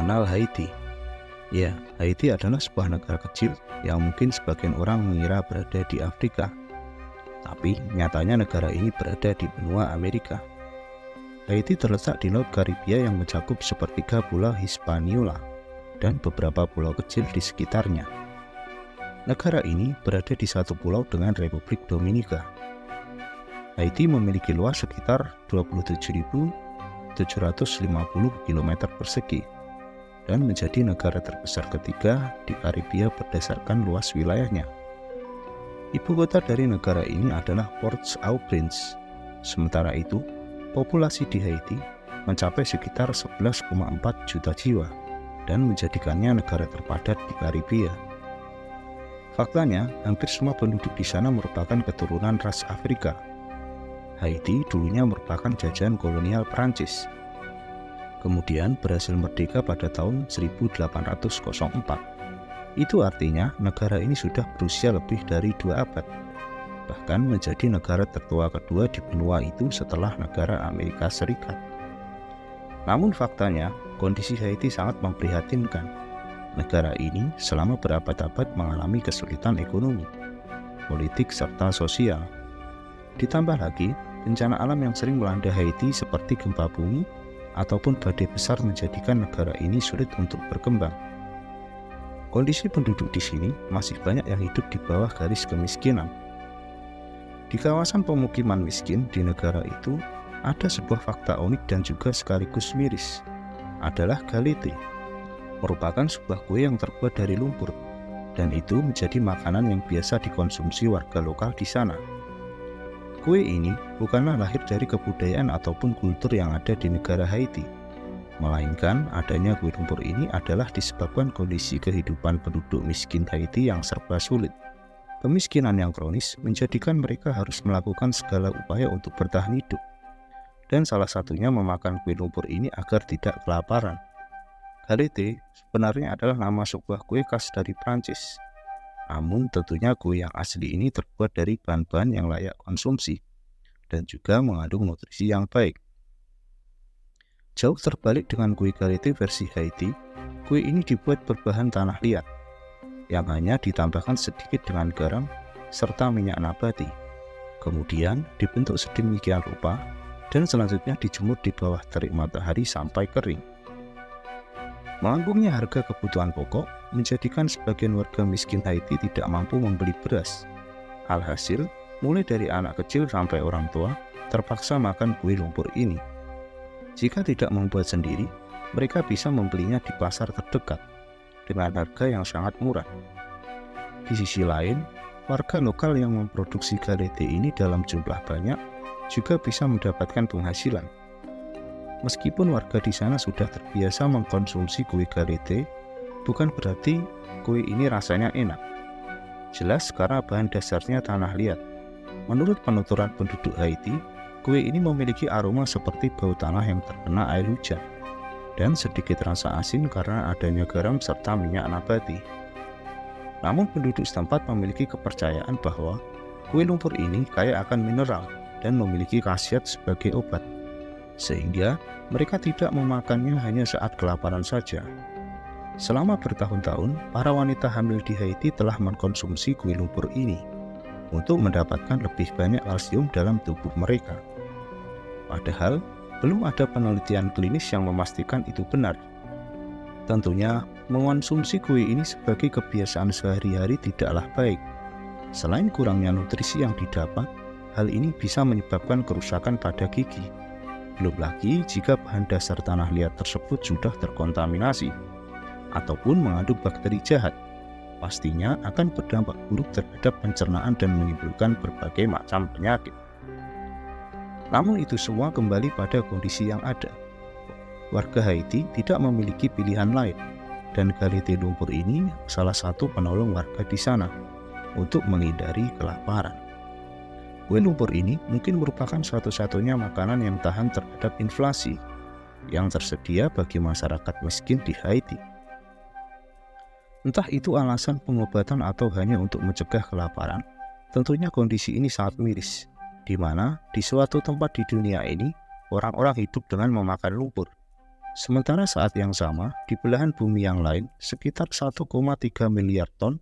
mengenal Haiti. Ya, Haiti adalah sebuah negara kecil yang mungkin sebagian orang mengira berada di Afrika. Tapi nyatanya negara ini berada di benua Amerika. Haiti terletak di Laut Karibia yang mencakup sepertiga pulau Hispaniola dan beberapa pulau kecil di sekitarnya. Negara ini berada di satu pulau dengan Republik Dominika. Haiti memiliki luas sekitar 27.750 km persegi dan menjadi negara terbesar ketiga di Karibia berdasarkan luas wilayahnya. Ibu kota dari negara ini adalah Port-au-Prince. Sementara itu, populasi di Haiti mencapai sekitar 11,4 juta jiwa dan menjadikannya negara terpadat di Karibia. Faktanya, hampir semua penduduk di sana merupakan keturunan ras Afrika. Haiti dulunya merupakan jajahan kolonial Prancis. Kemudian berhasil merdeka pada tahun 1804. Itu artinya negara ini sudah berusia lebih dari 2 abad. Bahkan menjadi negara tertua kedua di benua itu setelah negara Amerika Serikat. Namun faktanya, kondisi Haiti sangat memprihatinkan. Negara ini selama berabad-abad mengalami kesulitan ekonomi, politik, serta sosial. Ditambah lagi, bencana alam yang sering melanda Haiti seperti gempa bumi ataupun badai besar menjadikan negara ini sulit untuk berkembang. Kondisi penduduk di sini masih banyak yang hidup di bawah garis kemiskinan. Di kawasan pemukiman miskin di negara itu, ada sebuah fakta unik dan juga sekaligus miris, adalah galette. Merupakan sebuah kue yang terbuat dari lumpur, dan itu menjadi makanan yang biasa dikonsumsi warga lokal di sana. Kue ini bukanlah lahir dari kebudayaan ataupun kultur yang ada di negara Haiti, melainkan adanya kue lumpur ini adalah disebabkan kondisi kehidupan penduduk miskin Haiti yang serba sulit. Kemiskinan yang kronis menjadikan mereka harus melakukan segala upaya untuk bertahan hidup, dan salah satunya memakan kue lumpur ini agar tidak kelaparan. Galette sebenarnya adalah nama sebuah kue khas dari Prancis. Namun tentunya kue yang asli ini terbuat dari bahan-bahan yang layak konsumsi dan juga mengandung nutrisi yang baik. Jauh terbalik dengan kue galette versi Haiti, kue ini dibuat berbahan tanah liat yang hanya ditambahkan sedikit dengan garam serta minyak nabati. Kemudian dibentuk sedemikian rupa dan selanjutnya dijemur di bawah terik matahari sampai kering. Melambungnya harga kebutuhan pokok menjadikan sebagian warga miskin Haiti tidak mampu membeli beras. Alhasil, mulai dari anak kecil sampai orang tua terpaksa makan kue lumpur ini. Jika tidak membuat sendiri, mereka bisa membelinya di pasar terdekat dengan harga yang sangat murah. Di sisi lain, warga lokal yang memproduksi galette ini dalam jumlah banyak juga bisa mendapatkan penghasilan. Meskipun warga di sana sudah terbiasa mengkonsumsi kue galette, bukan berarti kue ini rasanya enak. Jelas karena bahan dasarnya tanah liat. Menurut penuturan penduduk Haiti, kue ini memiliki aroma seperti bau tanah yang terkena air hujan, dan sedikit rasa asin karena adanya garam serta minyak nabati. Namun penduduk setempat memiliki kepercayaan bahwa kue lumpur ini kaya akan mineral dan memiliki khasiat sebagai obat, sehingga mereka tidak memakannya hanya saat kelaparan saja. Selama bertahun-tahun, para wanita hamil di Haiti telah mengkonsumsi kue lumpur ini untuk mendapatkan lebih banyak kalsium dalam tubuh mereka. Padahal, belum ada penelitian klinis yang memastikan itu benar. Tentunya, mengonsumsi kue ini sebagai kebiasaan sehari-hari tidaklah baik. Selain kurangnya nutrisi yang didapat, hal ini bisa menyebabkan kerusakan pada gigi. Belum lagi jika bahan dasar tanah liat tersebut sudah terkontaminasi ataupun mengandung bakteri jahat, pastinya akan berdampak buruk terhadap pencernaan dan menimbulkan berbagai macam penyakit. Namun itu semua kembali pada kondisi yang ada. Warga Haiti tidak memiliki pilihan lain, dan galette lumpur ini salah satu penolong warga di sana untuk menghindari kelaparan. Kue lumpur ini mungkin merupakan satu-satunya makanan yang tahan terhadap inflasi yang tersedia bagi masyarakat miskin di Haiti. Entah itu alasan pengobatan atau hanya untuk mencegah kelaparan, tentunya kondisi ini sangat miris, di mana di suatu tempat di dunia ini orang-orang hidup dengan memakan lumpur. Sementara saat yang sama, di belahan bumi yang lain, sekitar 1,3 miliar ton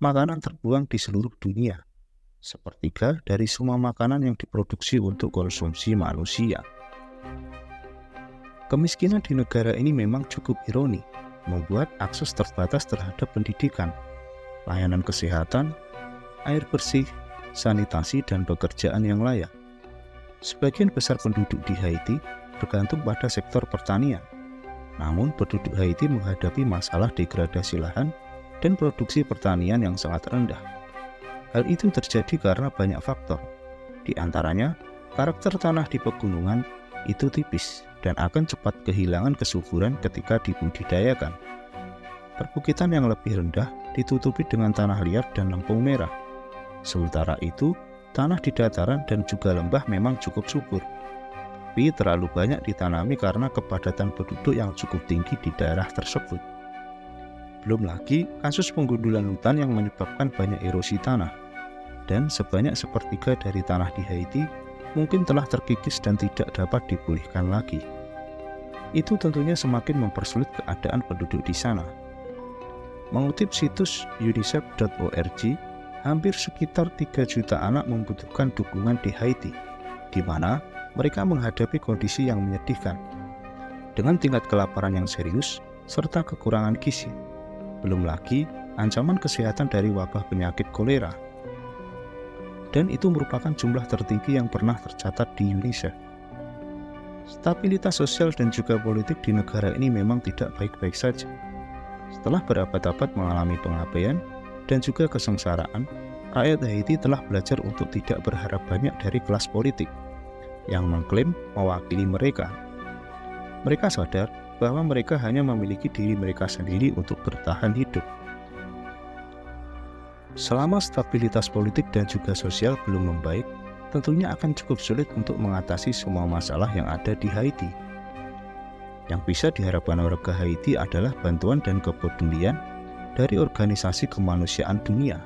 makanan terbuang di seluruh dunia, sepertiga dari semua makanan yang diproduksi untuk konsumsi manusia. Kemiskinan di negara ini memang cukup ironi, membuat akses terbatas terhadap pendidikan, layanan kesehatan, air bersih, sanitasi, dan pekerjaan yang layak. Sebagian besar penduduk di Haiti bergantung pada sektor pertanian. Namun, penduduk Haiti menghadapi masalah degradasi lahan dan produksi pertanian yang sangat rendah. Hal itu terjadi karena banyak faktor. Di antaranya, karakter tanah di pegunungan itu tipis dan akan cepat kehilangan kesuburan ketika dibudidayakan. Perbukitan yang lebih rendah ditutupi dengan tanah liat dan lempung merah. Sementara itu, tanah di dataran dan juga lembah memang cukup subur, tapi terlalu banyak ditanami karena kepadatan penduduk yang cukup tinggi di daerah tersebut. Belum lagi kasus penggundulan hutan yang menyebabkan banyak erosi tanah, dan sebanyak sepertiga dari tanah di Haiti mungkin telah terkikis dan tidak dapat dipulihkan lagi. Itu tentunya semakin mempersulit keadaan penduduk di sana. Mengutip situs unicef.org, hampir sekitar 3 juta anak membutuhkan dukungan di Haiti, di mana mereka menghadapi kondisi yang menyedihkan, dengan tingkat kelaparan yang serius serta kekurangan gizi. Belum lagi ancaman kesehatan dari wabah penyakit kolera. Dan itu merupakan jumlah tertinggi yang pernah tercatat di UNICEF. Stabilitas sosial dan juga politik di negara ini memang tidak baik-baik saja. Setelah berabad-abad mengalami pengabaian dan juga kesengsaraan, rakyat Haiti telah belajar untuk tidak berharap banyak dari kelas politik yang mengklaim mewakili mereka. Mereka sadar bahwa mereka hanya memiliki diri mereka sendiri untuk bertahan hidup. Selama stabilitas politik dan juga sosial belum membaik, tentunya akan cukup sulit untuk mengatasi semua masalah yang ada di Haiti. Yang bisa diharapkan warga Haiti adalah bantuan dan kepedulian dari organisasi kemanusiaan dunia.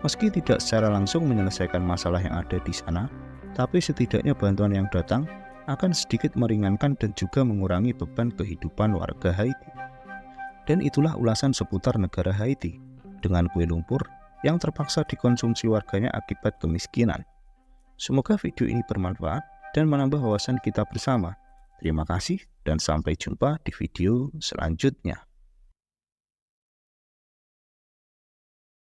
Meski tidak secara langsung menyelesaikan masalah yang ada di sana, tapi setidaknya bantuan yang datang akan sedikit meringankan dan juga mengurangi beban kehidupan warga Haiti. Dan itulah ulasan seputar negara Haiti, dengan kue lumpur yang terpaksa dikonsumsi warganya akibat kemiskinan. Semoga video ini bermanfaat dan menambah wawasan kita bersama. Terima kasih dan sampai jumpa di video selanjutnya.